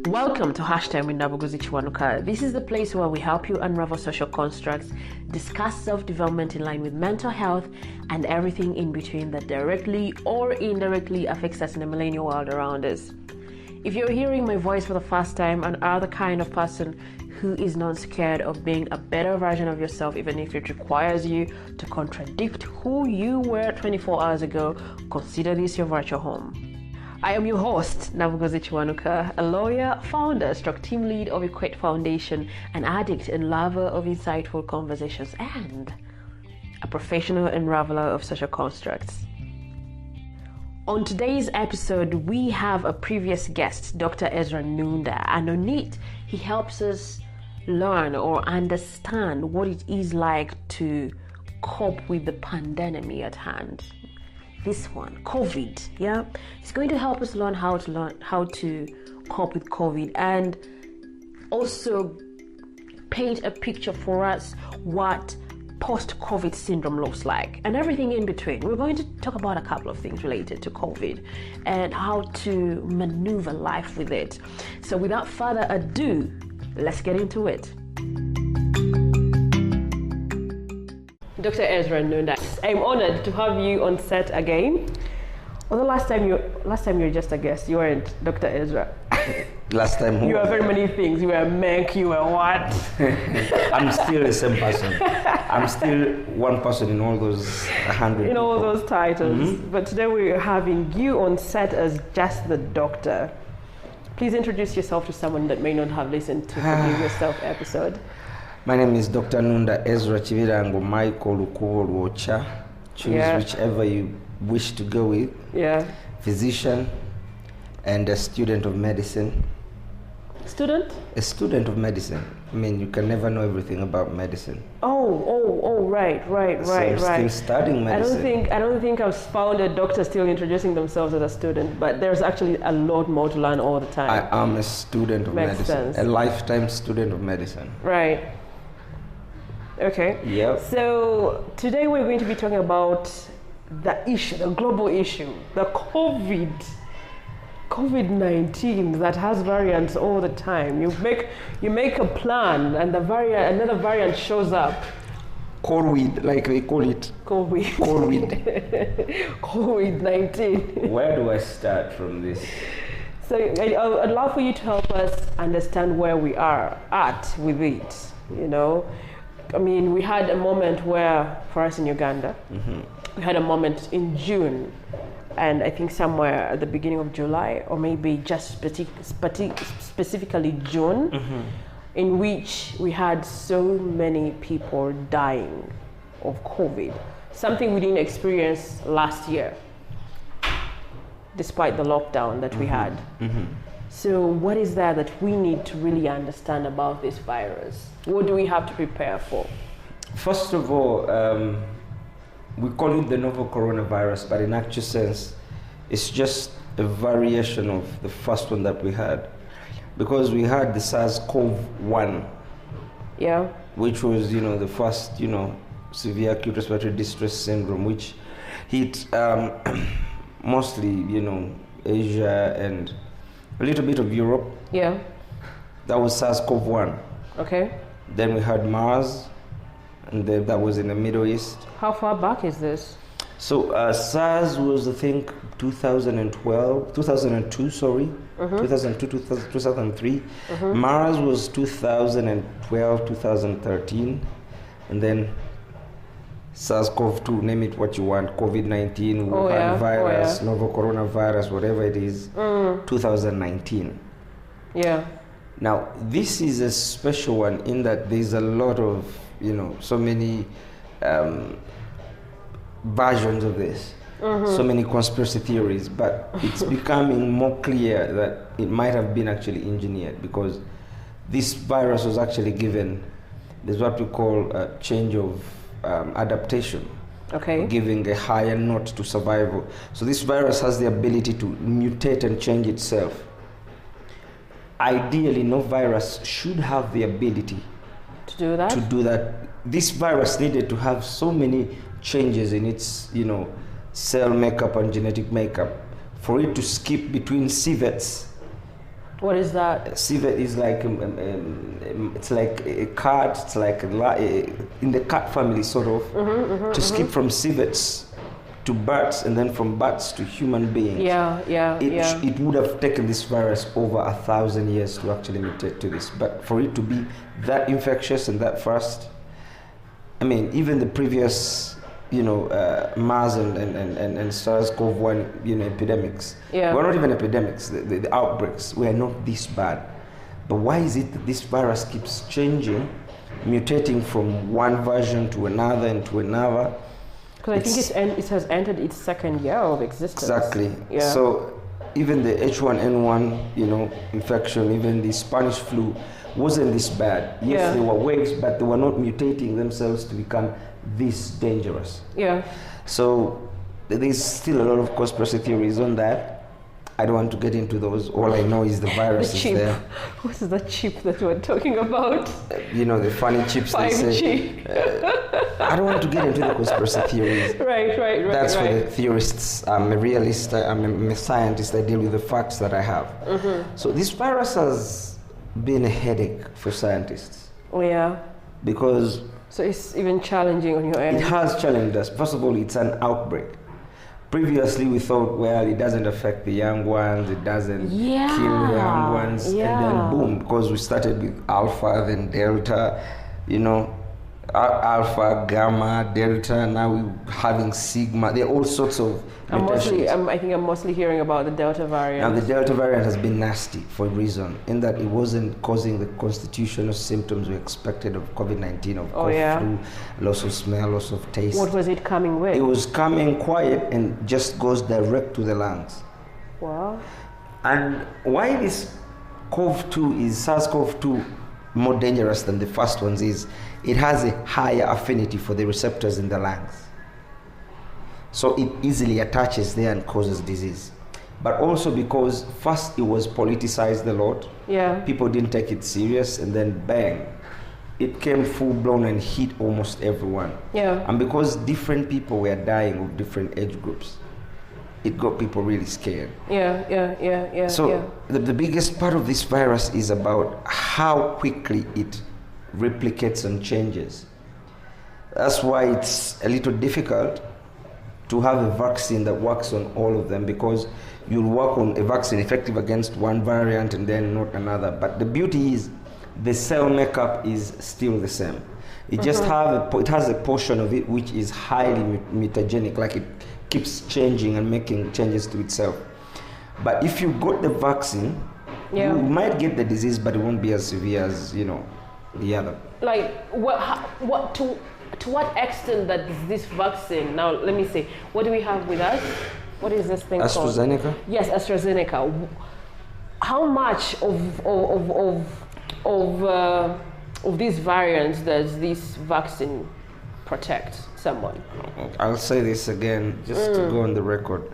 Welcome to Hashtag with Nabuguzi Kiwanuka. This is the place where we help you unravel social constructs, discuss self-development in line with mental health, and everything in between that directly or indirectly affects us in the millennial world around us. If you're hearing my voice for the first time and are the kind of person who is not scared of being a better version of yourself, even if it requires you to contradict who you were 24 hours ago, consider this your virtual home. I am your host, Nabuguzi Kiwanuka, a lawyer, founder, team lead of Equate Foundation, an addict and lover of insightful conversations, and a professional unraveler of social constructs. On today's episode, we have a previous guest, Dr. Ezra Nnunda, and on it, he helps us learn or understand what it is like to cope with the pandemic at hand. This one, COVID, yeah? It's going to help us learn how to cope with COVID and also paint a picture for us what post-COVID syndrome looks like and everything in between. We're going to talk about a couple of things related to COVID and how to maneuver life with it. So without further ado, let's get into it. Dr. Ezra Nnunda, I'm honored to have you on set again. Although last time you were just a guest, you weren't Dr. Ezra. Last time you were very many things. You were a Menk, you were what? I'm still the same person. I'm still one person in all those 100 in all people. those titles. Mm-hmm. But today we're having you on set as just the doctor. Please introduce yourself to someone that may not have listened to Forgive Yourself episode. My name is Dr. Nnunda Ezra Chivirango Michael Lukubo Luocha. Choose whichever you wish to go with. Yeah. Physician and a student of medicine. Student? A student of medicine. I mean, you can never know everything about medicine. Right. So I'm still studying medicine. I don't think I've found a doctor still introducing themselves as a student, but there's actually a lot more to learn all the time. I am a student of Makes medicine. sense. A lifetime student of medicine. Right. Okay. Yep. So today we're going to be talking about the issue, the global issue, the COVID-19 that has variants all the time. You make a plan and another variant shows up. COVID, like they call it. COVID-19. Where do I start from this? So I'd love for you to help us understand where we are at with it, you know. I mean, we had a moment where, for us in Uganda, we had a moment in June, and I think somewhere at the beginning of July, or maybe just specifically June, in which we had so many people dying of COVID, something we didn't experience last year, despite the lockdown that we had. So what is there that we need to really understand about this virus? What do we have to prepare for? First of all, we call it the novel coronavirus, but in actual sense, it's just a variation of the first one that we had. Because we had the SARS-CoV-1, which was, the first, severe acute respiratory distress syndrome, which hit mostly, Asia and a little bit of Europe. Yeah. That was SARS-CoV-1. Okay. Then we had MERS, and that was in the Middle East. How far back is this? So SARS was, I think, 2002, sorry. 2002, 2003. MERS was 2012, 2013. And then SARS-CoV-2, name it what you want, COVID-19, Wuhan virus, novel coronavirus, whatever it is, 2019. Yeah. Now, this is a special one in that there's a lot of, so many versions of this, so many conspiracy theories, but it's becoming more clear that it might have been actually engineered because this virus was actually given, there's what we call a change of adaptation. Okay. Giving a higher note to survival. So this virus has the ability to mutate and change itself. Ideally, no virus should have the ability to do that. This virus needed to have so many changes in its, cell makeup and genetic makeup for it to skip between civets What is that? Civet is like it's like a cat. It's like in the cat family, sort of. To skip from civets to bats, and then from bats to human beings. It would have taken this virus over 1,000 years to actually mutate to this. But for it to be that infectious and that fast, I mean, even the previous, MERS and SARS-CoV-1, epidemics. Well, not even epidemics. The outbreaks were not this bad. But why is it that this virus keeps changing, mutating from one version to another and to another? Because I think it has entered its second year of existence. Exactly. Yeah. So even the H1N1, infection, even the Spanish flu wasn't this bad. Yes, there were waves, but they were not mutating themselves to become this dangerous. Yeah. So there's still a lot of conspiracy theories on that. I don't want to get into those. All I know is the virus is there. What is the chip that we're talking about? The funny chips 5G. they say. I don't want to get into the conspiracy theories. Right. That's for the theorists. I'm a realist. I'm a scientist. I deal with the facts that I have. So this virus has been a headache for scientists. Oh, yeah. Because... So it's even challenging on your end. It has challenged us. First of all, it's an outbreak. Previously, we thought, well, it doesn't affect the young ones, it doesn't kill the young ones, and then boom, because we started with Alpha, then Delta, Alpha, Gamma, Delta, now we're having Sigma. There are all sorts of mutations. I think I'm mostly hearing about the Delta variant. And the Delta variant has been nasty for a reason, in that it wasn't causing the constitutional symptoms we expected of COVID-19, of cough, flu, loss of smell, loss of taste. What was it coming with? It was coming quiet and just goes direct to the lungs. Wow. And why this SARS-CoV-2 more dangerous than the first ones is it has a higher affinity for the receptors in the lungs. So it easily attaches there and causes disease. But also because first it was politicized a lot. Yeah. People didn't take it serious, and then bang, it came full blown and hit almost everyone. Yeah. And because different people were dying of different age groups, it got people really scared. Yeah. So the biggest part of this virus is about how quickly it replicates and changes. That's why it's a little difficult to have a vaccine that works on all of them, because you'll work on a vaccine effective against one variant and then not another. But the beauty is the cell makeup is still the same. It just it has a portion of it which is highly mutagenic, like it keeps changing and making changes to itself. But if you got the vaccine, you might get the disease, but it won't be as severe as the other. Like to what extent that this vaccine? Now let me say, what do we have with us? What is this thing AstraZeneca? called? Yes, AstraZeneca. How much of these variants does this vaccine protect someone? I'll say this again, just to go on the record.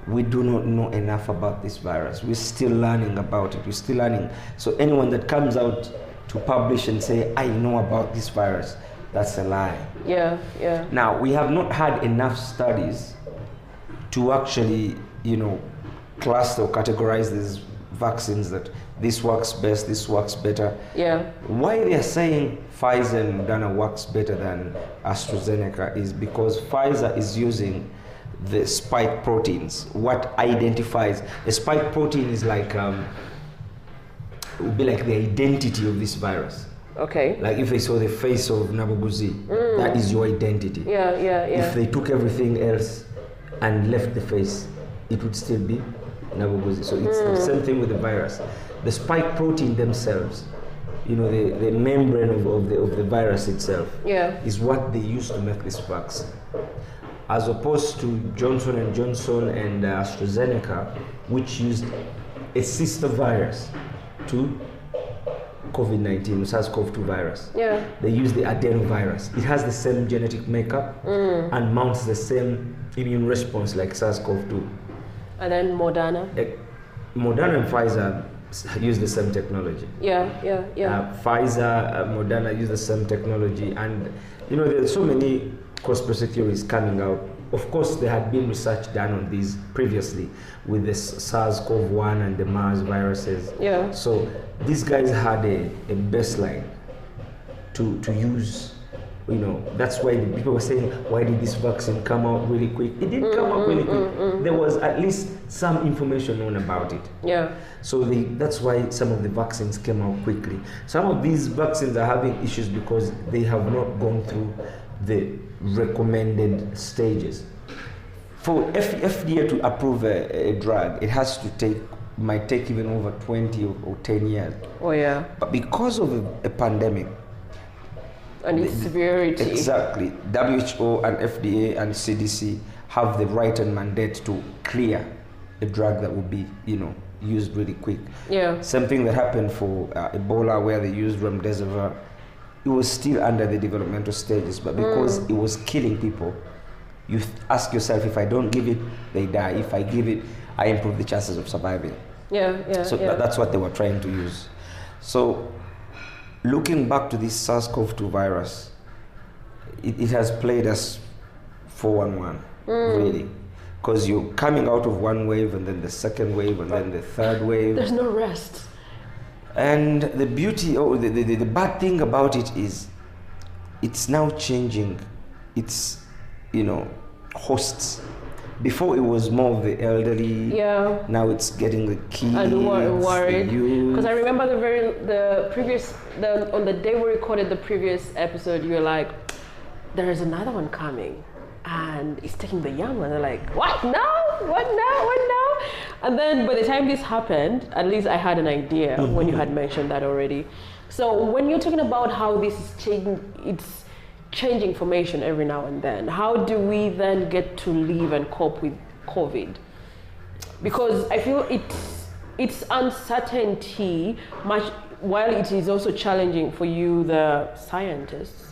We do not know enough about this virus. We're still learning about it. We're still learning. So anyone that comes out to publish and say, I know about this virus, that's a lie. Yeah. Now, we have not had enough studies to actually, cluster or categorize these vaccines that this works best, this works better. Yeah. Why they are saying Pfizer and Moderna works better than AstraZeneca is because Pfizer is using the spike proteins. What identifies a spike protein is like it would be like the identity of this virus. Okay. Like if they saw the face of Nabuguzi, that is your identity. Yeah. If they took everything else and left the face, it would still be Nabuguzi. So it's the same thing with the virus. The spike protein themselves, the membrane of the virus itself, is what they use to make this vaccine. As opposed to Johnson & Johnson and AstraZeneca, which used a sister virus to COVID-19, SARS-CoV-2 virus. Yeah. They use the adenovirus. It has the same genetic makeup and mounts the same immune response like SARS-CoV-2. And then Moderna? Moderna and Pfizer use the same technology. Yeah. Pfizer, Moderna use the same technology. And, there's so many conspiracy theories coming out of course, there had been research done on these previously with the SARS-CoV-1 and the MERS viruses. Yeah. So these guys had a baseline to use. You know, that's why the people were saying, why did this vaccine come out really quick? It didn't come out really quick. There was at least some information known about it. Yeah. So that's why some of the vaccines came out quickly. Some of these vaccines are having issues because they have not gone through the recommended stages. For FDA to approve a drug, it might take even over 20 or 10 years. Oh yeah. But because of a pandemic, and its severity. Exactly. WHO and FDA and CDC have the right and mandate to clear a drug that will be, used really quick. Yeah. Same thing that happened for Ebola, where they used remdesivir. It was still under the developmental stages, but because it was killing people, you ask yourself, if I don't give it, they die. If I give it, I improve the chances of surviving. Yeah. So that's what they were trying to use. So looking back to this SARS-CoV-2 virus, it has played us 4-1-1, really. Because you're coming out of one wave and then the second wave and then the third wave. There's no rest. And the beauty, the bad thing about it is it's now changing its, hosts. Before it was more of the elderly. Yeah. Now it's getting the kids. And worried. Because I remember on the day we recorded the previous episode, you were like, there is another one coming. And it's taking the young one. They're like, what? No? What now? And then by the time this happened, at least I had an idea when you had mentioned that already. So when you're talking about how this is changing, it's changing information every now and then. How do we then get to live and cope with COVID? Because I feel it's uncertainty, while it is also challenging for you, the scientists.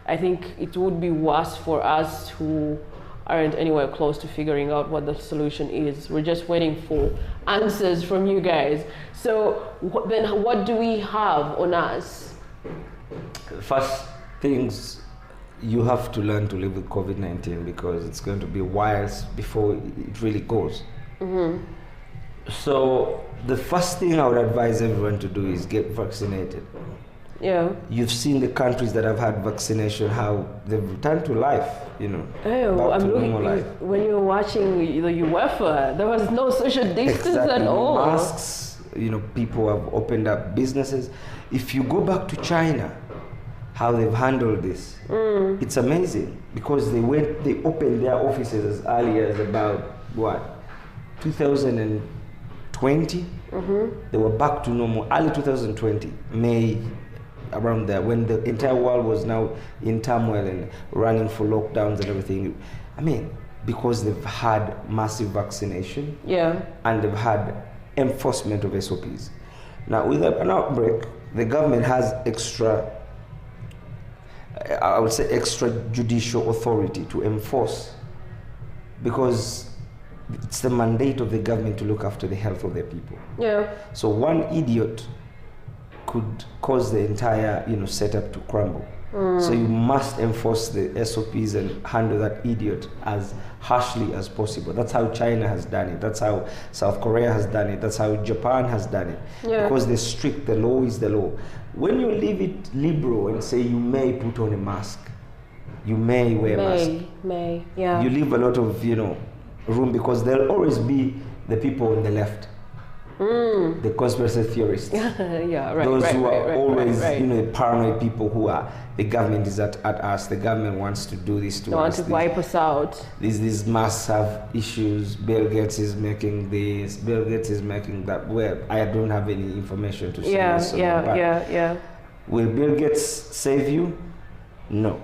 I think it would be worse for us who aren't anywhere close to figuring out what the solution is. We're just waiting for answers from you guys. So then what do we have on us? First things, you have to learn to live with COVID-19 because it's going to be whiles before it really goes. So the first thing I would advise everyone to do is get vaccinated. Yeah. You've seen the countries that have had vaccination, how they've returned to life, I'm looking, when you were watching the UEFA, there was no social distance at all. Masks, people have opened up businesses. If you go back to China, how they've handled this, it's amazing because they opened their offices as early as about 2020. They were back to normal early 2020, May, around there, when the entire world was now in turmoil and running for lockdowns and everything. I mean, because they've had massive vaccination, and they've had enforcement of SOPs. Now, with an outbreak, the government has extrajudicial authority to enforce, because it's the mandate of the government to look after the health of their people. Yeah. So one idiot could cause the entire, setup to crumble. So you must enforce the SOPs and handle that idiot as harshly as possible. That's how China has done it. That's how South Korea has done it. That's how Japan has done it. Yeah. Because they're strict. The law is the law. When you leave it liberal and say you may put on a mask, you may wear a mask. Yeah. You leave a lot of, room, because there'll always be the people on the left. The conspiracy theorists. Those who are always, paranoid people who are, the government is at us, the government wants to do this to us. They want to wipe us out. These masks have issues, Bill Gates is making this, Bill Gates is making that. Well, I don't have any information to say. Will Bill Gates save you? No.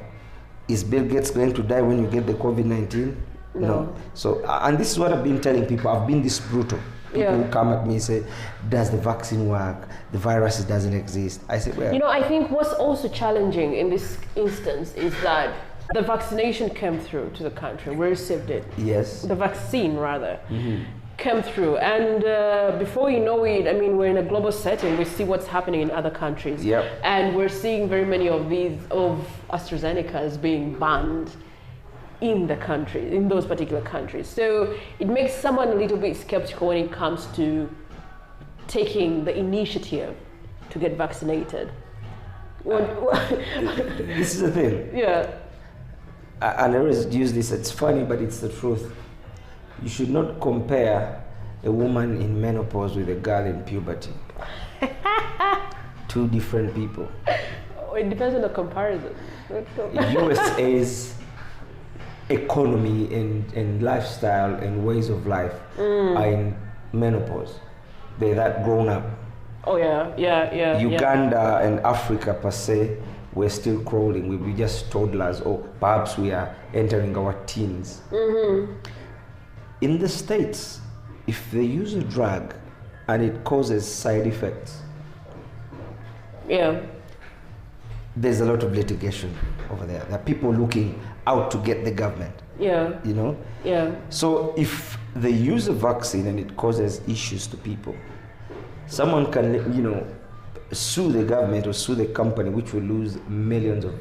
Is Bill Gates going to die when you get the COVID-19? No. So, and this is what I've been telling people. I've been this brutal. People who come at me and say, does the vaccine work? The virus doesn't exist. I say, well. I think what's also challenging in this instance is that the vaccination came through to the country. We received it. Yes. The vaccine, rather, came through. And before you know it, we're in a global setting. We see what's happening in other countries. Yep. And we're seeing very many of AstraZeneca's being banned. in the country, in those particular countries. So it makes someone a little bit skeptical when it comes to taking the initiative to get vaccinated. This is the thing. Yeah. I never use this, it's funny, but it's the truth. You should not compare a woman in menopause with a girl in puberty. Two different people. It depends on the comparison. USA's economy and lifestyle and ways of life are in menopause. They're that grown up. Oh yeah. Uganda and Africa per se, we're still crawling. We'll be just toddlers, or perhaps we are entering our teens. In the States, if they use a drug and it causes side effects, there's a lot of litigation over there. There are people looking out to get the government. Yeah. You know? Yeah. So if they use a vaccine and it causes issues to people, someone can, sue the government or sue the company, which will lose millions of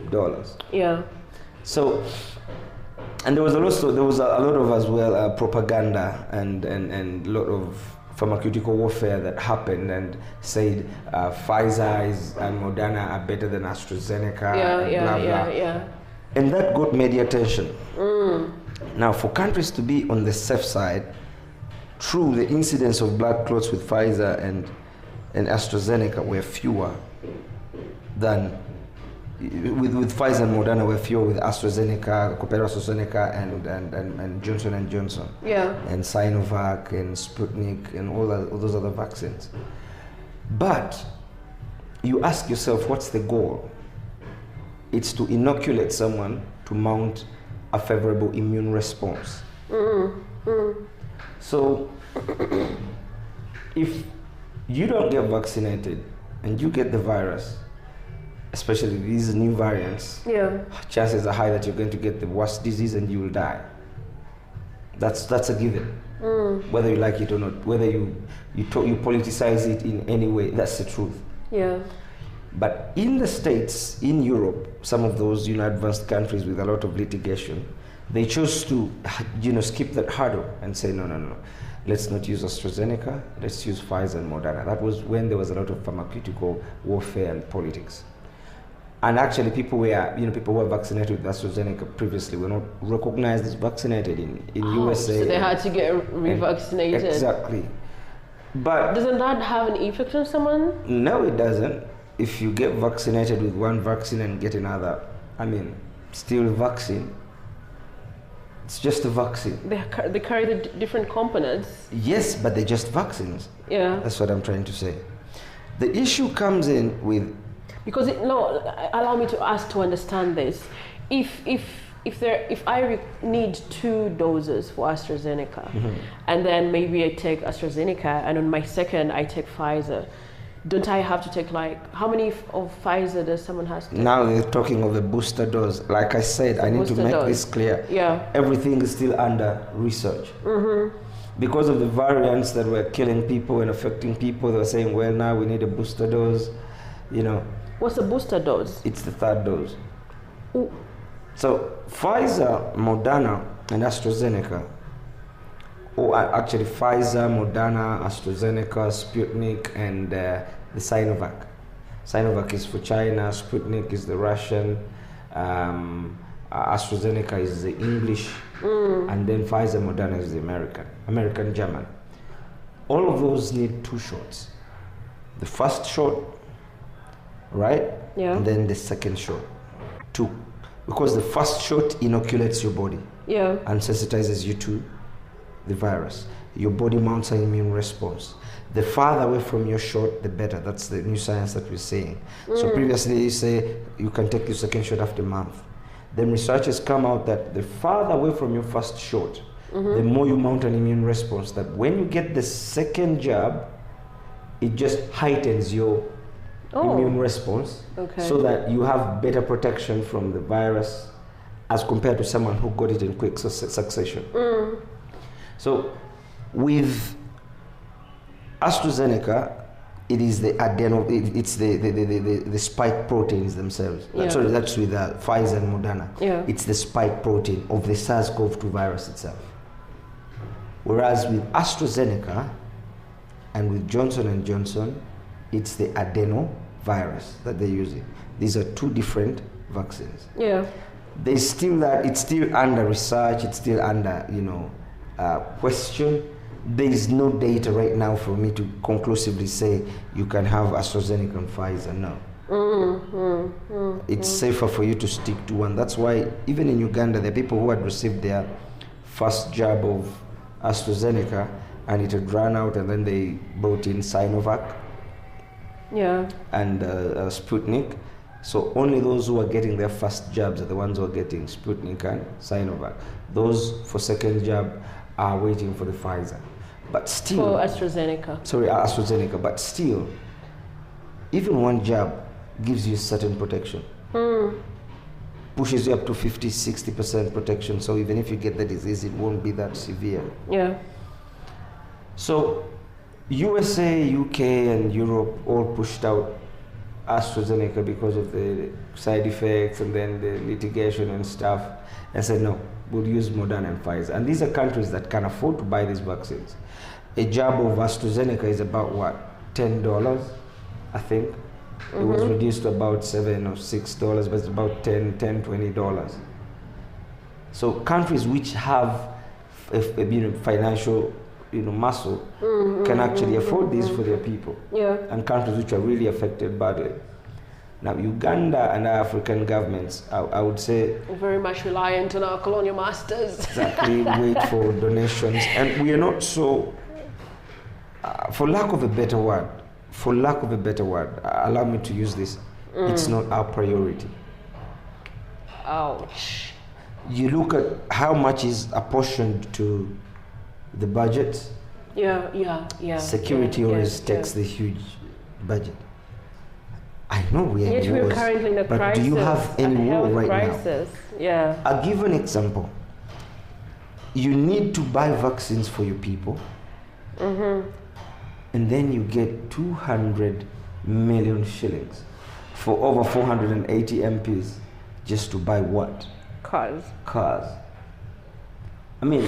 dollars. Yeah. So, and there was a lot of as well propaganda and a lot of pharmaceutical warfare that happened and said Pfizer and Moderna are better than AstraZeneca. Blah. And that got media attention. Now, for countries to be on the safe side, true, the incidence of blood clots with Pfizer and AstraZeneca were fewer than with Pfizer and Moderna were fewer with AstraZeneca, compared to AstraZeneca and Johnson & Johnson. Yeah. And Sinovac and Sputnik and all those other vaccines. But you ask yourself, what's the goal? It's to inoculate someone to mount a favorable immune response. So if you don't get vaccinated and you get the virus, especially these new variants, chances are high that you're going to get the worst disease and you will die. That's a given. Whether you like it or not, whether you politicize it in any way, that's the truth. Yeah. But in the States, in Europe, some of those advanced countries with a lot of litigation, they chose to skip that hurdle and say no. Let's not use AstraZeneca, let's use Pfizer and Moderna. That was when there was a lot of pharmaceutical warfare and politics. And actually people who were vaccinated with AstraZeneca previously were not recognized as vaccinated in USA. So they had to get revaccinated. Exactly. But doesn't that have an effect on someone? No, it doesn't. If you get vaccinated with one vaccine and get another, still vaccine. It's just a vaccine. They carry the different components. Yes, but they're just vaccines. Yeah. That's what I'm trying to say. The issue comes in with... Because, allow me to ask to understand this. If I need 2 doses for AstraZeneca, and then maybe I take AstraZeneca, and on my second I take Pfizer, don't I have to take how many of Pfizer does someone has to take? Now they're talking of a booster dose. Like I said, I need to make this clear. Yeah. Everything is still under research. Because of the variants that were killing people and affecting people, they were saying, well, now we need a booster dose, What's the booster dose? It's the 3rd dose. Ooh. So Pfizer, Moderna, and AstraZeneca, or actually Pfizer, Moderna, AstraZeneca, Sputnik, and the Sinovac. Sinovac is for China, Sputnik is the Russian, AstraZeneca is the English, and then Pfizer, Moderna is the American, German. All of those need 2 shots. The first shot, right? Yeah. And then the second shot, 2. Because the first shot inoculates your body. Yeah. And sensitizes you to the virus. Your body mounts an immune response. The farther away from your shot, the better. That's the new science that we're saying. So previously you say you can take your second shot after a month. Then researchers come out that the farther away from your first shot, the more you mount an immune response, that when you get the second jab, it just heightens your immune response, so that you have better protection from the virus as compared to someone who got it in quick succession. So with AstraZeneca, it is the it's the spike proteins themselves. Yeah. Sorry, that's with Pfizer and Moderna. Yeah. It's the spike protein of the SARS-CoV-2 virus itself. Whereas with AstraZeneca and with Johnson & Johnson, it's the adenovirus that they're using. These are two different vaccines. Yeah. There's still that, it's still under research, it's still under, question. There is no data right now for me to conclusively say you can have AstraZeneca and Pfizer. No. It's safer for you to stick to one. That's why even in Uganda, there are people who had received their first jab of AstraZeneca and it had run out, and then they brought in Sinovac and Sputnik. So only those who are getting their first jabs are the ones who are getting Sputnik and Sinovac. Those for second jab are waiting for the Pfizer. But still... For AstraZeneca. Sorry, AstraZeneca. But still, even one jab gives you certain protection. Pushes you up to 50, 60% protection. So even if you get the disease, it won't be that severe. Yeah. So USA, UK, and Europe all pushed out AstraZeneca because of the side effects and then the litigation and stuff, and said no, we'll use Moderna and Pfizer. And these are countries that can afford to buy these vaccines. A jab of AstraZeneca is about what, $10, I think. It was reduced to about $7 or $6, but it's about $10, $20. So countries which have financial muscle can actually afford these for their people. Yeah. And countries which are really affected badly. Now, Uganda and our African governments, I would say... very much reliant on our colonial masters. Exactly, wait for donations. And we are not so... for lack of a better word, allow me to use this, it's not our priority. Ouch. You look at how much is apportioned to the budget. Yeah. Security always takes the huge budget. I know we are in we're wars, currently in a but crisis. do you have any war right crisis. now? Yeah. I'll give an example. You need to buy vaccines for your people, and then you get 200 million shillings for over 480 MPs just to buy what? Cars. I mean,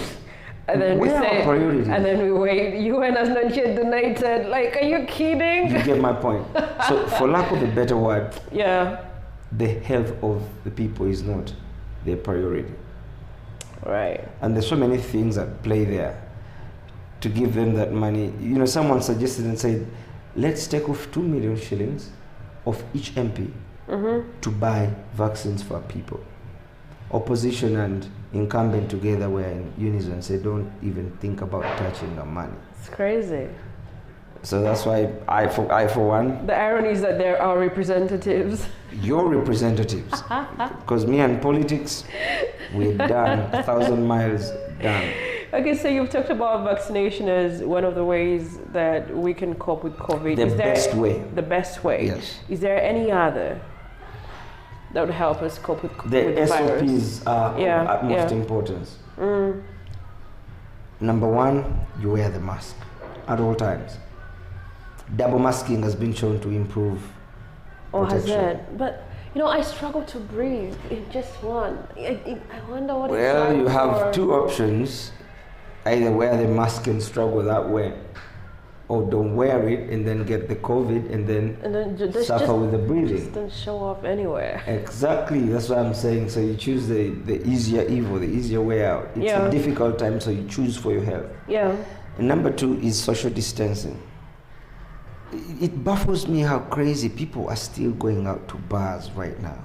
and then where are priorities? And then we wait. UN has not yet donated. Like, are you kidding? You get my point. So, for lack of a better word, the health of the people is not their priority. Right. And there's so many things at play there to give them that money. Someone suggested and said, let's take off 2 million shillings of each MP to buy vaccines for our people. Opposition and incumbent together were in unison, say don't even think about touching the money. It's crazy. So that's why I for one. The irony is that they're our representatives. Your representatives. Because me and politics, we're done. 1,000 miles done. Okay, so you've talked about vaccination as one of the ways that we can cope with COVID. The best way. The best way. Yes. Is there any other that would help us cope with the virus? SOPs are of utmost importance. Number one, you wear the mask at all times. Double masking has been shown to improve protection. Has it? But I struggle to breathe in just one. I wonder what. Well, you have two options: either wear the mask and struggle that way, or don't wear it and then get the COVID and then suffer with the breathing. Just don't show up anywhere. Exactly, that's what I'm saying. So you choose the easier evil, the easier way out. It's a difficult time, so you choose for your health. Yeah. And number two is social distancing. It baffles me how crazy people are still going out to bars right now.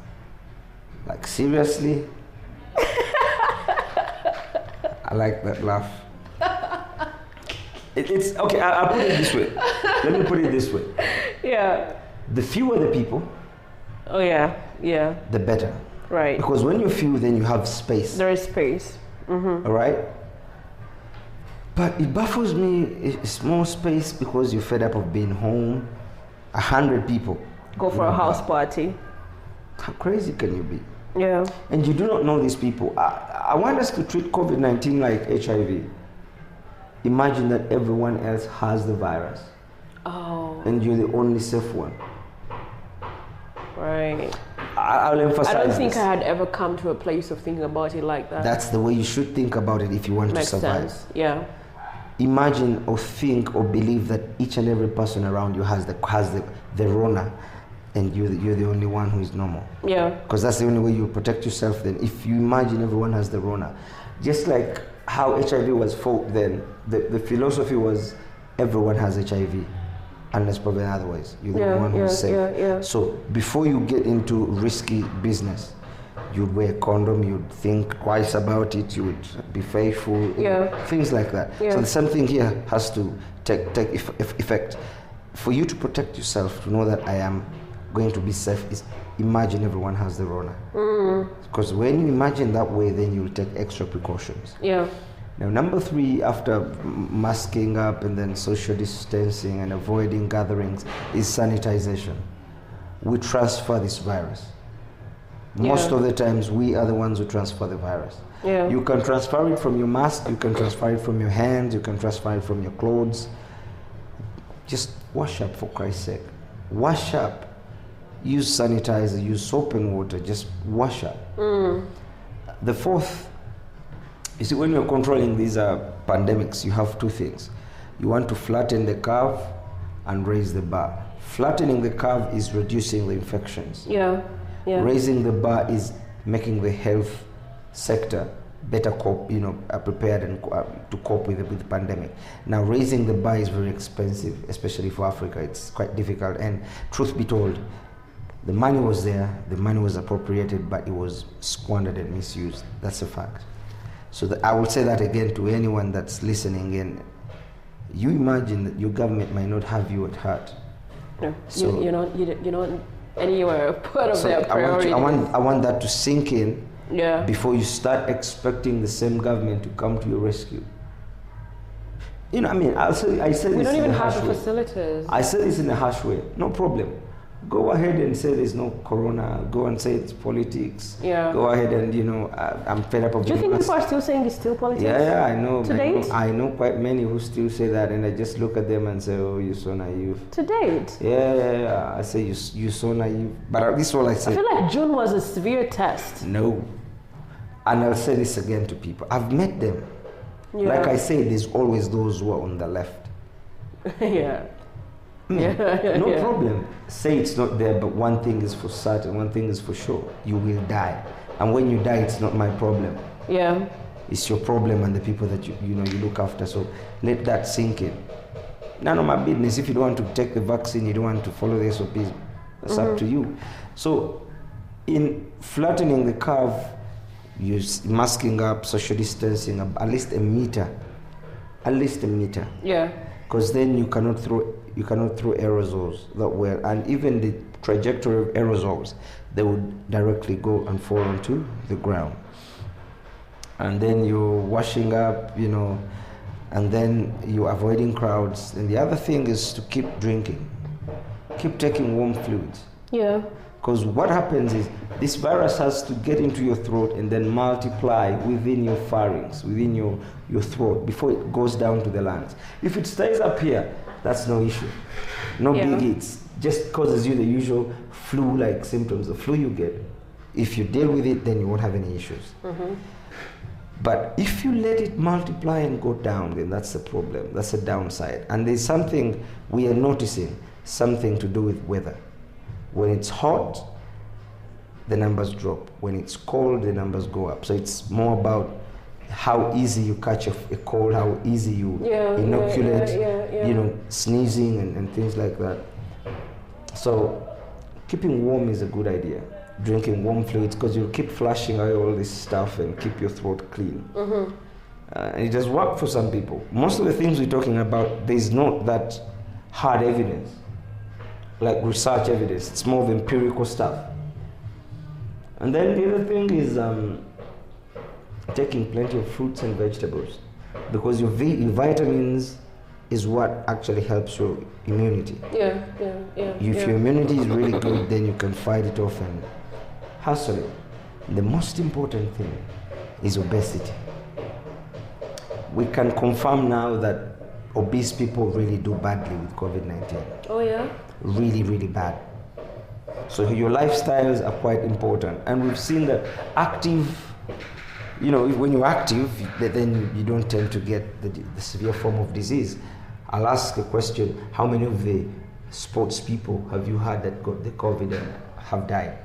Like, seriously? I like that laugh. It's okay. I'll put it this way. Let me put it this way. Yeah. The fewer the people. Oh yeah. The better. Right. Because when you're few, then you have space. There is space. All right. But it baffles me. A small space because you're fed up of being home. 100 people. Go for a house party. How crazy can you be? Yeah. And you do not know these people. I want us to treat COVID-19 like HIV. Imagine that everyone else has the virus. Oh. And you're the only safe one. Right. I'll emphasize I don't think this. I had ever come to a place of thinking about it like that. That's the way you should think about it if you want Makes to survive. sense. Yeah. Imagine or think or believe that each and every person around you has the Rona, and you're the only one who is normal. Yeah. Because that's the only way you protect yourself then. If you imagine everyone has the Rona. Just like how HIV was fought then, the philosophy was everyone has HIV. Unless proven otherwise. You're the one who's safe. Yeah. So before you get into risky business, you'd wear a condom, you'd think twice about it, you would be faithful, things like that. Yeah. So the same thing here has to take effect. For you to protect yourself, to know that I am going to be safe, is imagine everyone has the Rona. Because when you imagine that way, then you'll take extra precautions. Yeah. Now, number 3, after masking up and then social distancing and avoiding gatherings, is sanitization. We transfer this virus. Most of the times, we are the ones who transfer the virus. Yeah. You can transfer it from your mask, you can transfer it from your hands, you can transfer it from your clothes. Just wash up, for Christ's sake. Wash up. Use sanitizer, use soap and water, just wash up. The 4th, you see, when you're controlling these pandemics, you have 2 things. You want to flatten the curve and raise the bar. Flattening the curve is reducing the infections. Yeah. Raising the bar is making the health sector better prepared and to cope with the pandemic. Now, raising the bar is very expensive, especially for Africa. It's quite difficult. And truth be told, the money was there, the money was appropriated, but it was squandered and misused. That's a fact. So I will say that again to anyone that's listening in. You imagine that your government might not have you at heart. No, so you're not anywhere part of their priorities. I want that to sink in before you start expecting the same government to come to your rescue. I say we this don't in even a have harsh the way. facilities. I say this in a harsh way. No problem. Go ahead and say there's no corona. Go and say it's politics. Yeah. Go ahead and, I'm fed up of. Do you think people are still saying it's still politics? Yeah, I know. To date? I know quite many who still say that, and I just look at them and say, "Oh, you're so naive." To date? Yeah. I say you're so naive. But this is all I say. I feel like June was a severe test. No. And I'll say this again to people. I've met them. Yeah. Like I say, there's always those who are on the left. Yeah. No problem. Say it's not there, but one thing is for certain, one thing is for sure. You will die. And when you die, it's not my problem. Yeah. It's your problem and the people that you look after. So let that sink in. None of my business. If you don't want to take the vaccine, you don't want to follow the SOPs, that's up to you. So in flattening the curve, you're masking up, social distancing, at least a meter. Yeah. Because then you cannot throw aerosols that well, and even the trajectory of aerosols, they would directly go and fall onto the ground. And then you're washing up, and then you're avoiding crowds. And the other thing is to keep drinking, keep taking warm fluids. Yeah. Because what happens is this virus has to get into your throat and then multiply within your pharynx, within your throat, before it goes down to the lungs. If it stays up here, that's no issue. No biggie. It just causes you the usual flu-like symptoms, the flu you get. If you deal with it, then you won't have any issues. But if you let it multiply and go down, then that's the problem. That's the downside. And there's something we are noticing, something to do with weather. When it's hot, the numbers drop. When it's cold, the numbers go up. So it's more about how easy you catch a cold, how easy you inoculate, sneezing and things like that. So keeping warm is a good idea. Drinking warm fluids, because you'll keep flushing away all this stuff and keep your throat clean. And it does work for some people. Most of the things we're talking about, there's not that hard evidence, like research evidence. It's more of empirical stuff. And then the other thing is taking plenty of fruits and vegetables, because your vitamins is what actually helps your immunity. If your immunity is really good, then you can fight it off and hustle it. The most important thing is obesity. We can confirm now that obese people really do badly with COVID-19. Oh yeah? Really, really bad. So your lifestyles are quite important. And we've seen that active, when you're active, then you don't tend to get the severe form of disease. I'll ask a question. How many of the sports people have you had that got the COVID and have died?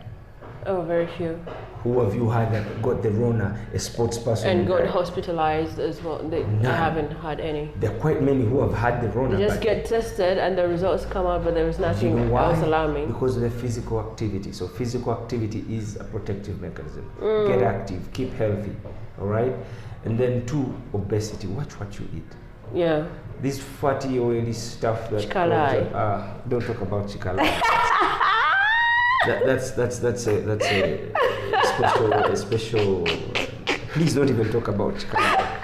Oh, very few. Who have you had that got the Rona, a sports person? And got hospitalized as well? I haven't had any. There are quite many who have had the Rona. They just get tested and the results come out, but there is nothing else alarming. Because of the physical activity. So physical activity is a protective mechanism. Get active, keep healthy, all right? And then 2, obesity. Watch what you eat. Yeah. This fatty, oily stuff that don't talk about chikalai. That's a special. Please don't even talk about chikalai.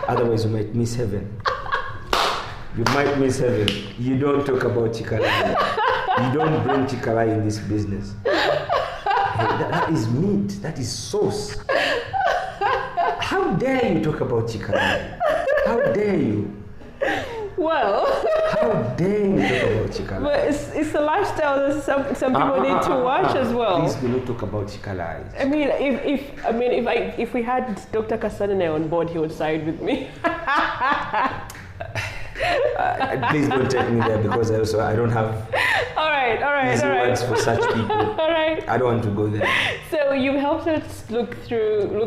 Otherwise, you might miss heaven. You might miss heaven. You don't talk about chikalai. You don't bring chikalai in this business. Hey, that is meat. That is sauce. How dare you talk about chikalai? How dare you? Well, how dare you talk about chikalai? But it's a lifestyle that some people need to watch as well. Please do not talk about chikalai. I mean, if we had Dr. Kasanene on board, he would side with me. Please don't take me there because I don't have all right. words for such people. All right. I don't want to go there. So you've helped us look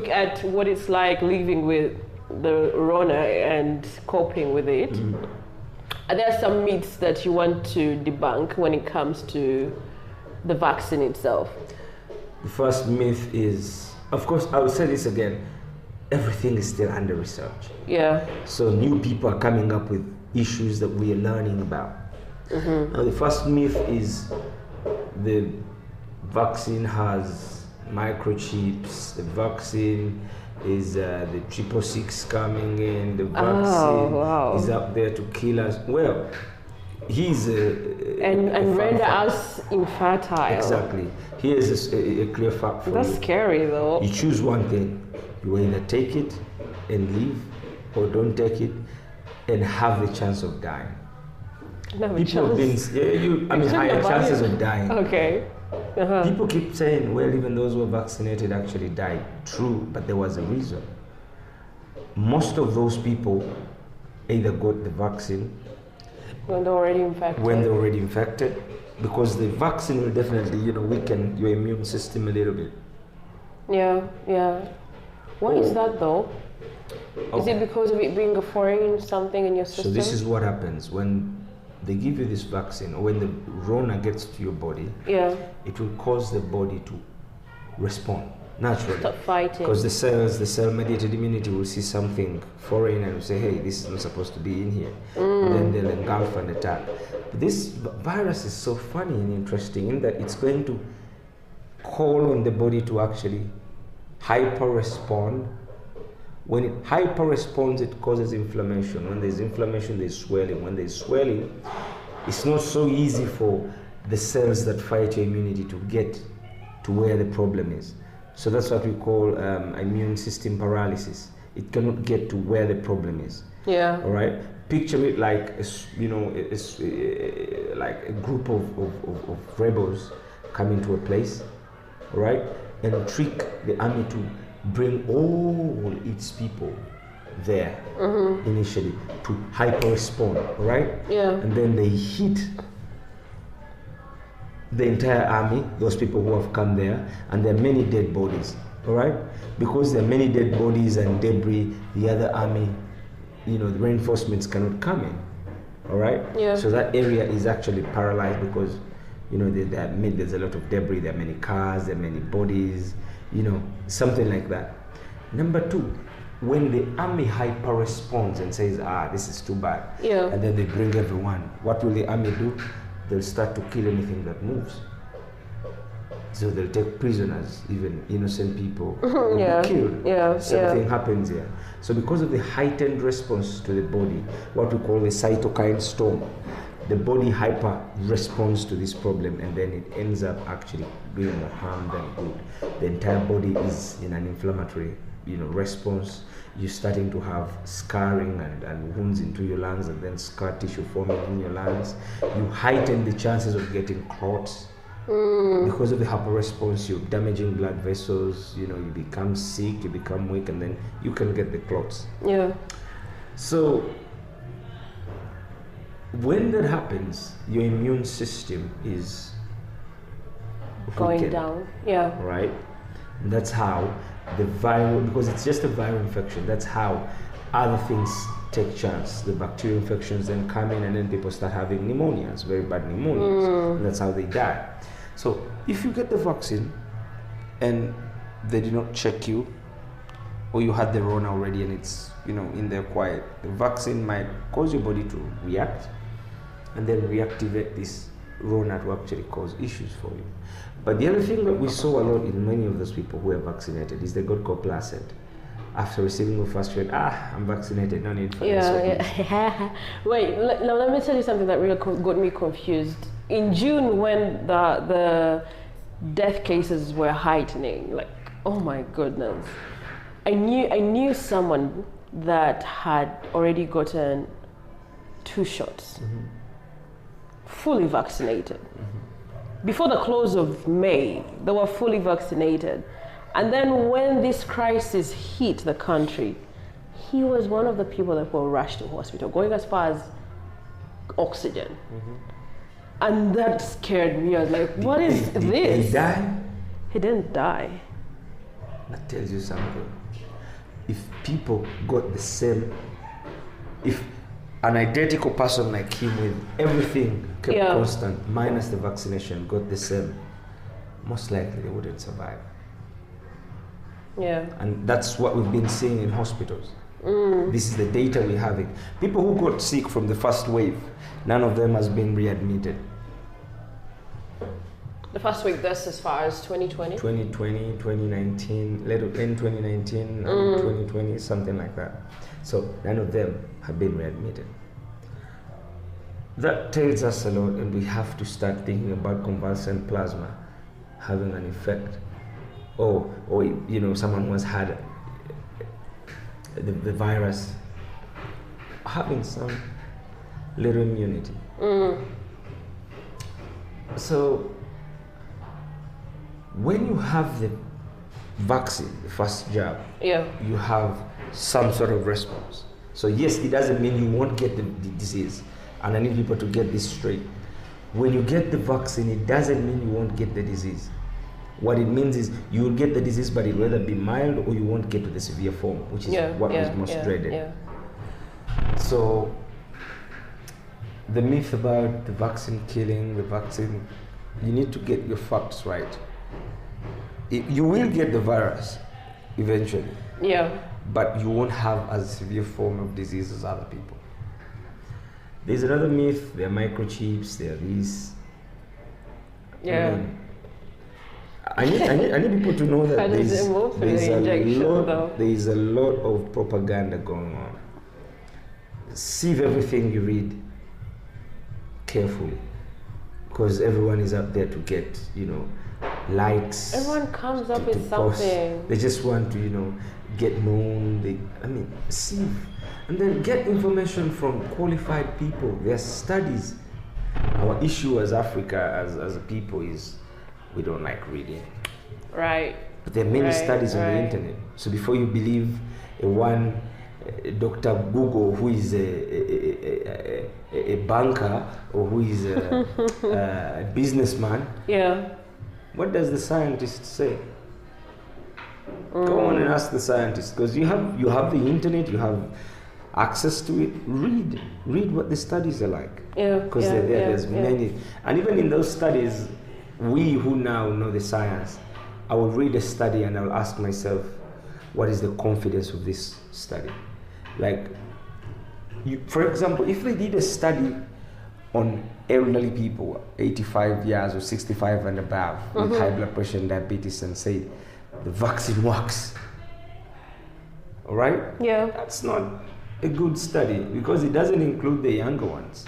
at what it's like living with the Rona and coping with it. Are there some myths that you want to debunk when it comes to the vaccine itself? The first myth is, of course, I will say this again, everything is still under research. Yeah. So new people are coming up with issues that we are learning about. Now the first myth is the vaccine has microchips, the vaccine is the 666 coming in, the vaccine is up there to kill us. Well, he's and render us infertile. Exactly. Here's a clear fact for you. That's scary though. You choose one thing. You either take it and leave, or don't take it and have the chance of dying. People have been, higher chances of dying. Okay. People keep saying, well, even those who are vaccinated actually died. True, but there was a reason. Most of those people either got the vaccine when they're already infected. Because the vaccine will definitely, weaken your immune system a little bit. Yeah. Why is that though? Is it because of it being a foreign something in your system? So this is what happens when they give you this vaccine, or when the Rona gets to your body. Yeah. It will cause the body to respond naturally. Stop fighting. Because the cell-mediated immunity will see something foreign and will say, hey, this is not supposed to be in here. And then they'll engulf and attack. But this virus is so funny and interesting in that it's going to call on the body to actually hyper-respond. When it hyper-responds, it causes inflammation. When there's inflammation, there's swelling. When there's swelling, it's not so easy for the cells that fight your immunity to get to where the problem is. So that's what we call immune system paralysis. It cannot get to where the problem is. Yeah. All right. Picture it like like a group of rebels come into a place, all right, and trick the army to bring all its people there initially to hyper respond, all right? Yeah. And then they hit the entire army, those people who have come there, and there are many dead bodies, all right? Because there are many dead bodies and debris, the other army, the reinforcements cannot come in, all right? Yeah. So that area is actually paralyzed because, there's a lot of debris, there are many cars, there are many bodies, something like that. Number two, when the army hyper responds and says, this is too bad, and then they bring everyone, what will the army do? They'll start to kill anything that moves. So they'll take prisoners, even innocent people will be killed. Something happens here. So because of the heightened response to the body, what we call the cytokine storm, the body hyper responds to this problem, and then it ends up actually doing more harm than good. The entire body is in an inflammatory response. You're starting to have scarring and wounds into your lungs, and then scar tissue forming in your lungs. You heighten the chances of getting clots. Because of the hyper response, you're damaging blood vessels, you become sick, you become weak, and then you can get the clots. Yeah. So when that happens, your immune system is Going weakened, down. Yeah. right? And that's how the viral, because it's just a viral infection, that's how other things take chance. The bacterial infections then come in, and then people start having pneumonias, very bad pneumonias. And that's how they die. So if you get the vaccine and they did not check you, or you had the Rona already and it's in there quiet, the vaccine might cause your body to react and then reactivate this Rona to actually cause issues for you. But the other thing that we saw a lot in many of those people who were vaccinated is they got complacent. After receiving the first shot, I'm vaccinated, no need for this. Yeah. Wait, now let me tell you something that really got me confused. In June, when the death cases were heightening, like, oh my goodness, I knew someone that had already gotten 2 shots, fully vaccinated. Before the close of May, they were fully vaccinated. And then when this crisis hit the country, he was one of the people that were rushed to hospital, going as far as oxygen. And that scared me. I was like, what is this? Did he die? He didn't die. That tells you something. If people got the same, if an identical person like him with everything kept constant, minus the vaccination, got the same, most likely they wouldn't survive. Yeah. And that's what we've been seeing in hospitals. This is the data we're having. People who got sick from the first wave, none of them has been readmitted. The first week, that's as far as 2020? 2020, 2019, in 2019, 2020, something like that. So none of them have been readmitted. That tells us a lot, and we have to start thinking about convalescent plasma having an effect. Or someone who has had the virus having some little immunity. So when you have the vaccine, the first jab, you have some sort of response. So yes, it doesn't mean you won't get the disease, and I need people to get this straight. When you get the vaccine, it doesn't mean you won't get the disease. What it means is you will get the disease, but it will either be mild or you won't get to the severe form, which is what was most dreaded. Yeah. So the myth about the vaccine killing, you need to get your facts right. You will get the virus eventually. Yeah. But you won't have as severe form of disease as other people. There's another myth, there are microchips, there are these. Yeah. I need people to know that there's a lot of propaganda going on. Sieve everything you read carefully, because everyone is up there to get, likes. Everyone comes up with post. something. They just want to, get known. Sieve, and then get information from qualified people. There's studies. Our issue as Africa, as a people, is we don't like reading. Right. But there are many studies on the internet. So before you believe Dr. Google, who is a banker or who is a businessman, what does the scientist say? Go on and ask the scientist, because you have the internet, you have access to it. Read what the studies are like. Because there's many, and even in those studies, we who now know the science, I will read a study and I will ask myself, what is the confidence of this study? For example, if they did a study on elderly people, 85 years or 65 and above, with high blood pressure and diabetes, and say the vaccine works, all right? Yeah. That's not a good study, because it doesn't include the younger ones.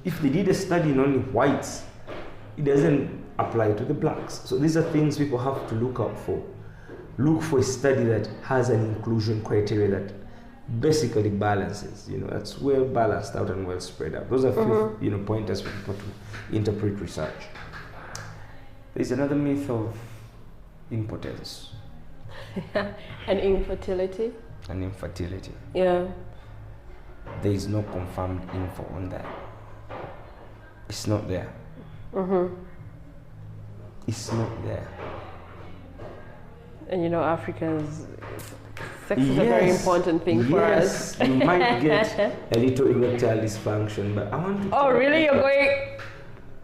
If they did a study on only whites, it doesn't apply to the blacks. So these are things people have to look out for. look for a study that has an inclusion criteria that basically balances. That's well balanced out and well spread out. Those are few pointers for people to interpret research. There's another myth of impotence. And infertility. And infertility. Yeah. There is no confirmed info on that. It's not there. It's not there. And Africans, sex is a very important thing for us. You might get a little erectile dysfunction, but I want to. Oh, really? You're going.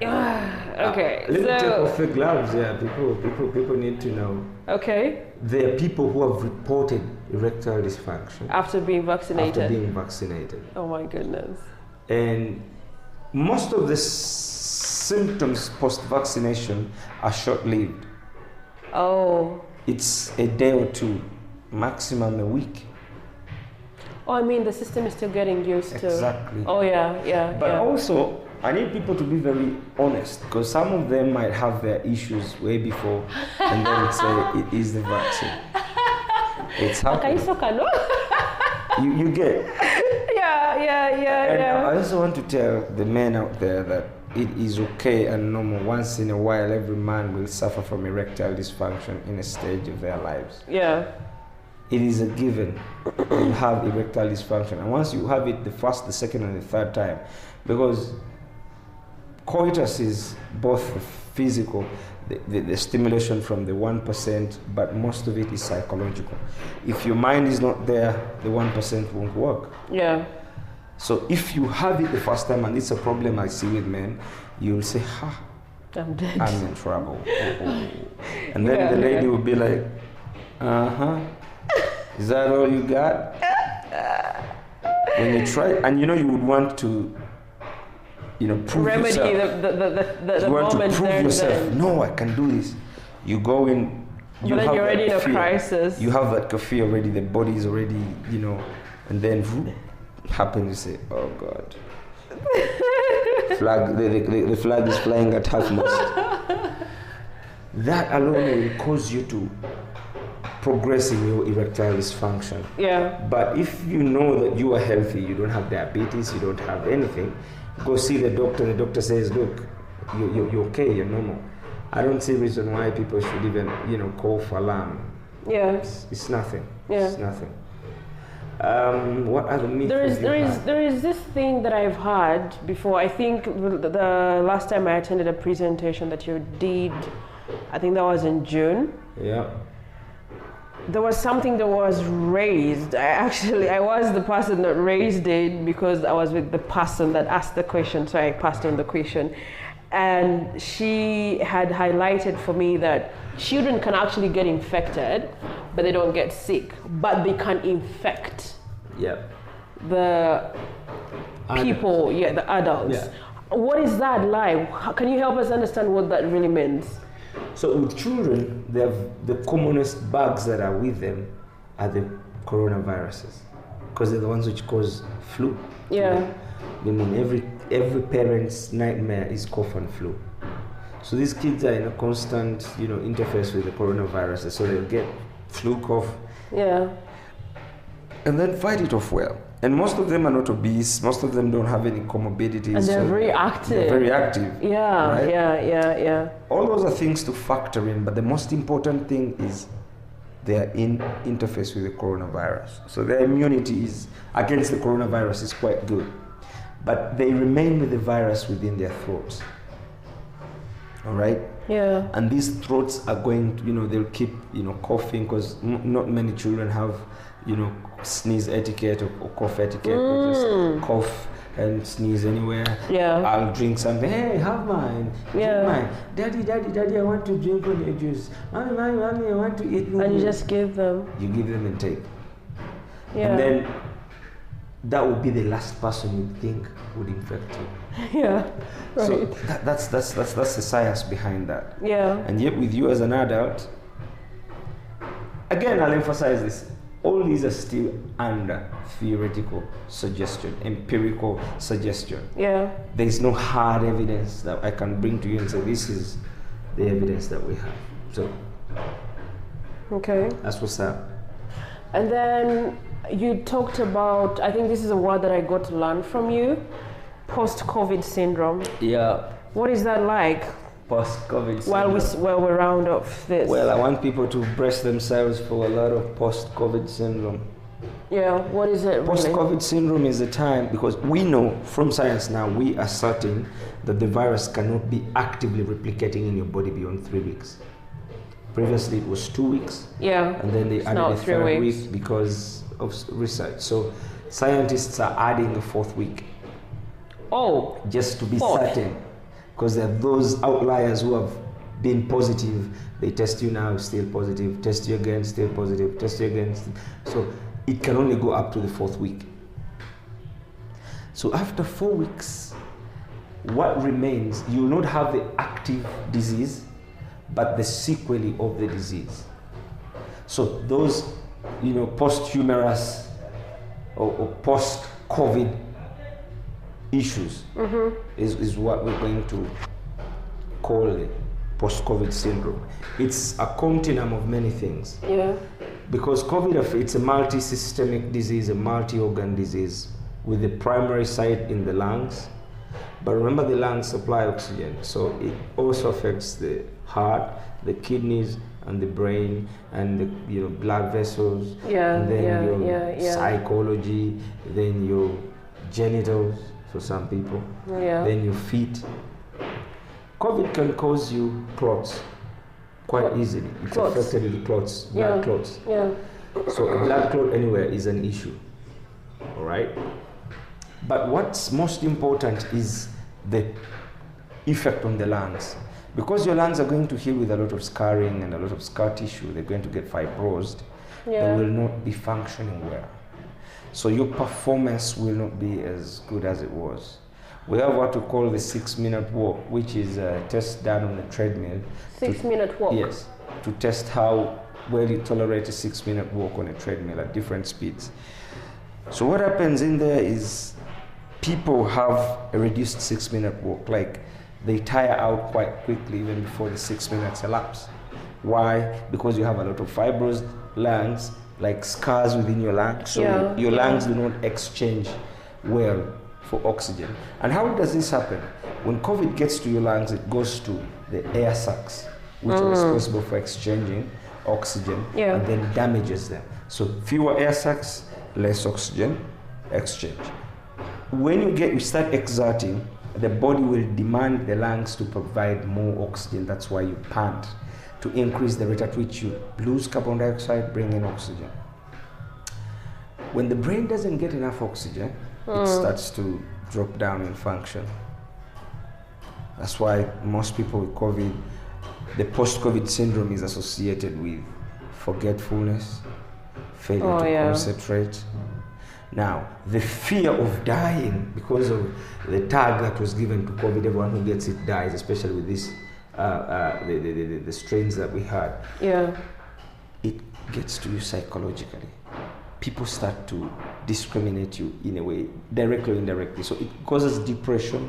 Okay. Let me take off the gloves. Yeah, people need to know. Okay. There are people who have reported erectile dysfunction after being vaccinated. Oh my goodness. And most of the symptoms post-vaccination are short-lived. Oh. It's a day or two, maximum a week. Oh, I mean, the system is still getting used to. Exactly. Oh, yeah. But also, I need people to be very honest, because some of them might have their issues way before and then say it is the vaccine. It's happening. You get. Yeah. I also want to tell the men out there that it is okay and normal. Once in a while, every man will suffer from erectile dysfunction in a stage of their lives. Yeah. It is a given. You have erectile dysfunction. And once you have it the first, the second, and the third time, because coitus is both physical, the stimulation from the 1%, but most of it is psychological. If your mind is not there, the 1% won't work. Yeah. So if you have it the first time, and it's a problem I see with men, you'll say, I'm dead. I'm in trouble. And then the lady will be like, is that all you got? When you try, and you would want to, prove remedy yourself. the want moment to prove yourself. No, I can do this. You go in. But then you're already in a crisis. You have that cafe already. The body is already, and then happens. You say, "Oh God." Flag. The flag is flying at half mast. That alone will cause you to progress in your erectile dysfunction. Yeah. But if you know that you are healthy, you don't have diabetes, you don't have anything, go see the doctor. The doctor says, "Look, you're okay. You're normal." I don't see reason why people should even, call for alarm. Yeah. It's nothing. Yeah. It's nothing. What other myths? There is this thing that I've heard before. I think the last time I attended a presentation that you did, I think that was in June. Yeah. There was something that was raised. I was the person that raised it because I was with the person that asked the question, so I passed on the question. And she had highlighted for me that children can actually get infected, but they don't get sick. But they can infect the people, the adults. Yeah. What is that like? Can you help us understand what that really means? So with children, they have the commonest bugs that are with them are the coronaviruses, because they're the ones which cause flu. Yeah. I mean, every parent's nightmare is cough and flu. So these kids are in a constant, interface with the coronaviruses. So they'll get flu, cough. Yeah. And then fight it off well. And most of them are not obese. Most of them don't have any comorbidities. And they're very active. They're very active. Yeah, right? Yeah. All those are things to factor in, but the most important thing is they are in interface with the coronavirus. So their immunity is against the coronavirus is quite good. But they remain with the virus within their throats. All right? Yeah. And these throats are going to, they'll keep, coughing, because not many children have, sneeze etiquette or cough etiquette. They just cough and sneeze anywhere. Yeah. I'll drink something. Hey, have mine. Yeah. Mine. Daddy, I want to drink on your juice. Mommy, I want to eat. And you just give them. You give them and take. Yeah. And then that would be the last person you think would infect you. Yeah. Right. So that's the science behind that. Yeah. And yet with you as an adult, again, I'll emphasize this. All these are still under theoretical suggestion, empirical suggestion. Yeah. There is no hard evidence that I can bring to you and say, this is the evidence that we have. So Okay. That's what's up. And then you talked about, I think this is a word that I got to learn from you, post-COVID syndrome. Yeah. What is that like? Post-COVID syndrome. While we round off this. Well, I want people to brace themselves for a lot of post-COVID syndrome. Yeah, what is it really? Post-COVID syndrome is a time, because we know from science now, we are certain that the virus cannot be actively replicating in your body beyond 3 weeks. Previously it was 2 weeks. Yeah. And then they added a third week because of research. So scientists are adding a 4th week. Oh. Just to be certain. Because there are those outliers who have been positive. They test you now, still positive. Test you again, still positive. Test you again. So it can only go up to the 4th week. So after 4 weeks, what remains, you will not have the active disease, but the sequelae of the disease. So those, post-humerus or post-COVID issues is what we're going to call the post-COVID syndrome. It's a continuum of many things. Yeah. Because COVID, it's a multi-systemic disease, a multi-organ disease with the primary site in the lungs. But remember, the lungs supply oxygen, so it also affects the heart, the kidneys, and the brain, and the blood vessels. Yeah, and then your psychology, then your genitals for some people, then your feet. COVID can cause you clots quite easily. It's affected with clots, blood clots. Yeah. So a blood clot anywhere is an issue. All right. But what's most important is the effect on the lungs. Because your lungs are going to heal with a lot of scarring and a lot of scar tissue, they're going to get fibrosed. They will not be functioning well. So your performance will not be as good as it was. We have what we call the 6-minute walk, which is a test done on a treadmill. 6-minute walk? Yes, to test how well you tolerate a 6-minute walk on a treadmill at different speeds. So what happens in there is people have a reduced 6-minute walk, like they tire out quite quickly even before the 6 minutes elapse. Why? Because you have a lot of fibrous lungs, like scars within your lungs, so your lungs do not exchange well for oxygen. And how does this happen? When COVID gets to your lungs, it goes to the air sacs, which are responsible for exchanging oxygen, and then damages them. So fewer air sacs, less oxygen exchange. When you start exerting, the body will demand the lungs to provide more oxygen. That's why you pant, to increase the rate at which you lose carbon dioxide, bring in oxygen. When the brain doesn't get enough oxygen, it starts to drop down in function. That's why most people with COVID, the post-COVID syndrome is associated with forgetfulness, failure to concentrate. Now, the fear of dying because of the tag that was given to COVID, everyone who gets it dies, especially with this, the strains that we had. Yeah. It gets to you psychologically. People start to discriminate you in a way, directly or indirectly. So it causes depression,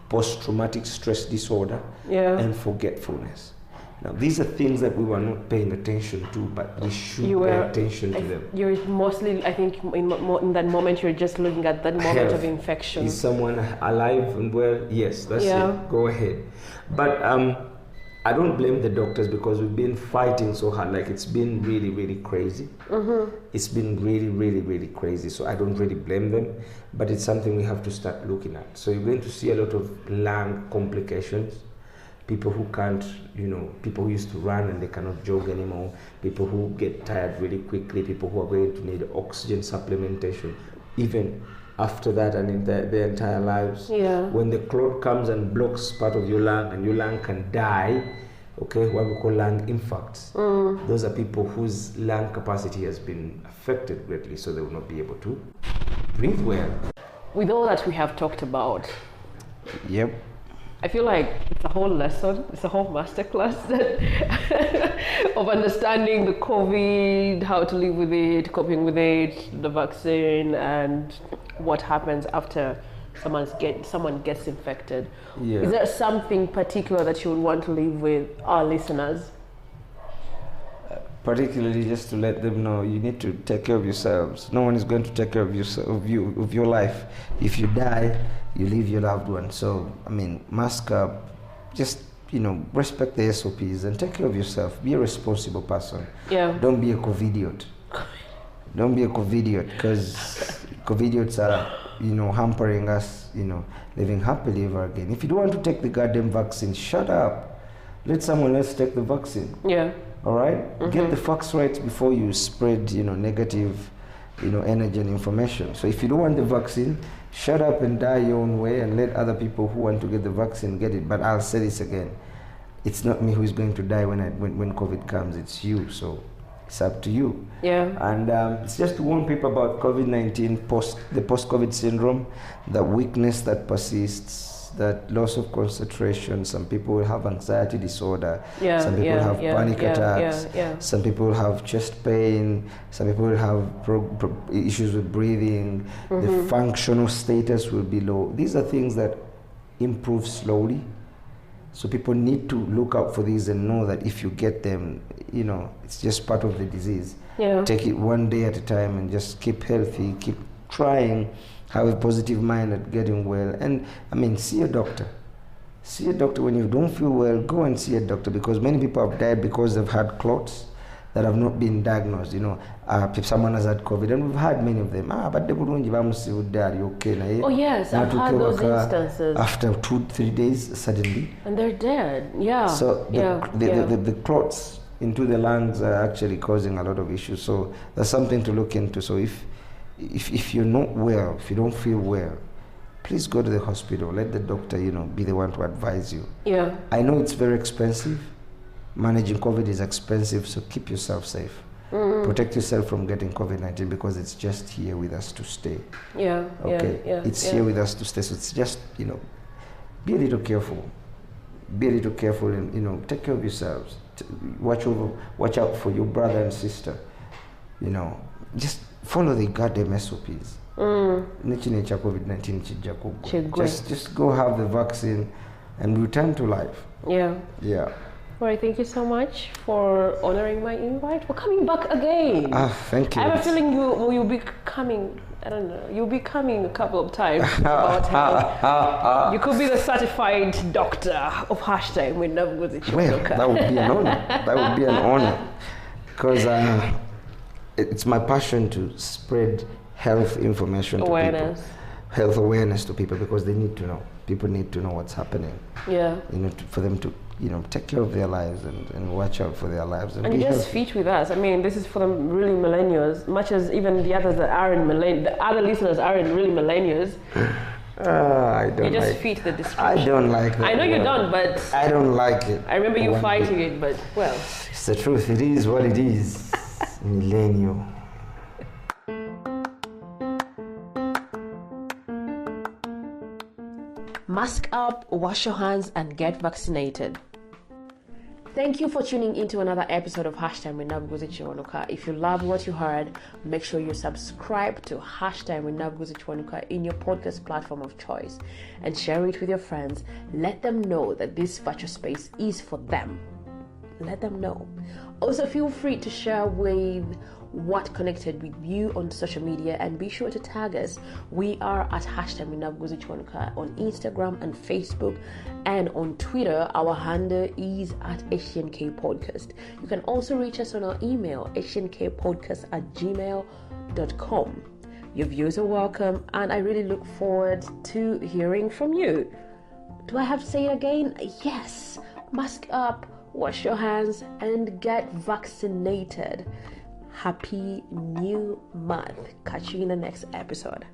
post-traumatic stress disorder, and forgetfulness. Now, these are things that we were not paying attention to, but we should pay attention to them. You're mostly, I think, in that moment, you're just looking at that moment of infection. Is someone alive and well? Yes, that's it. Go ahead. But I don't blame the doctors, because we've been fighting so hard. Like, it's been really, really crazy. It's been really, really, really crazy. So I don't really blame them, but it's something we have to start looking at. So you're going to see a lot of lung complications. People who can't, people who used to run and they cannot jog anymore, people who get tired really quickly, people who are going to need oxygen supplementation, even after that and in their entire lives. When the clot comes and blocks part of your lung and your lung can die, what we call lung infarcts. Those are people whose lung capacity has been affected greatly, so they will not be able to breathe well. With all that we have talked about, I feel like it's a whole lesson, it's a whole masterclass of understanding the COVID, how to live with it, coping with it, the vaccine, and what happens after someone gets infected. Is there something particular that you would want to leave with our listeners? particularly just to let them know you need to take care of yourselves. No one is going to take care of of your life. If you die, you leave your loved one. So, I mean, mask up, just, respect the SOPs and take care of yourself. Be a responsible person. Yeah. Don't be a COVIDiot. Don't be a COVIDiot, because COVIDiots are, hampering us, living happily ever again. If you don't want to take the goddamn vaccine, shut up. Let someone else take the vaccine. Yeah. All right? Get the facts right before you spread, negative, energy and information. So if you don't want the vaccine, shut up and die your own way and let other people who want to get the vaccine get it. But I'll say this again. It's not me who is going to die when COVID comes. It's you. So it's up to you. Yeah. And it's just to warn people about COVID-19, the post-COVID syndrome, the weakness that persists, that loss of concentration. Some people will have anxiety disorder. Some people have panic attacks. Some people have chest pain. Some people will have issues with breathing. The functional status will be low. These are things that improve slowly. So people need to look out for these and know that if you get them, it's just part of the disease. Yeah. Take it one day at a time and just keep healthy, keep trying, have a positive mind at getting well. And see a doctor. See a doctor when you don't feel well. Go and see a doctor, because many people have died because they've had clots that have not been diagnosed. If someone has had COVID, and we've had many of them. But they would die. Okay, oh yes, I've had those instances. After 2-3 days, suddenly. And they're dead. Yeah. So the clots into the lungs are actually causing a lot of issues. So that's something to look into. So if you're not well, if you don't feel well, please go to the hospital. Let the doctor, be the one to advise you. Yeah. I know it's very expensive. Managing COVID is expensive, so keep yourself safe. Protect yourself from getting COVID-19, because it's just here with us to stay. Yeah. Okay. It's here with us to stay. So it's just, be a little careful. Be a little careful, and take care of yourselves. Watch out for your brother and sister. Just follow the goddamn SOPs. COVID-19. Just go have the vaccine and return to life. Yeah. Yeah. All right, thank you so much for honoring my invite, for coming back again. Thank you. I have a feeling you'll be coming. I don't know. You'll be coming a couple of times. You could be the certified doctor of hashtag with Nabuguzi Kiwanuka. Well, that would be an honor. That would be an honor, because it's my passion to spread health information to people. Health awareness to people, because they need to know. People need to know what's happening. Yeah. For them to take care of their lives and watch out for their lives. And you just fit with us. This is for the really millennials, much as even the others that aren't the other listeners aren't really millennials. I don't. You just fit the description. I don't like that. I know you don't, but I don't like it. I remember you fighting it, but well. It's the truth. It is what it is. Millennial. Mask up, wash your hands, and get vaccinated. Thank you for tuning into another episode of Hashtag with Nabuguzi Kiwanuka. If you love what you heard, make sure you subscribe to Hashtag with Nabuguzi Kiwanuka in your podcast platform of choice and share it with your friends. Let them know that this virtual space is for them. Let them know. Also, feel free to share with what connected with you on social media, and be sure to tag us. We are at Hashtag Nabuguzi Kiwanuka on Instagram and Facebook, and on Twitter our handle is at HNK Podcast. You can also reach us on our email hnkpodcast@gmail.com. Your views are welcome, and I really look forward to hearing from you. Do I have to say it again? Yes. Mask up, wash your hands, and get vaccinated. Happy new month. Catch you in the next episode.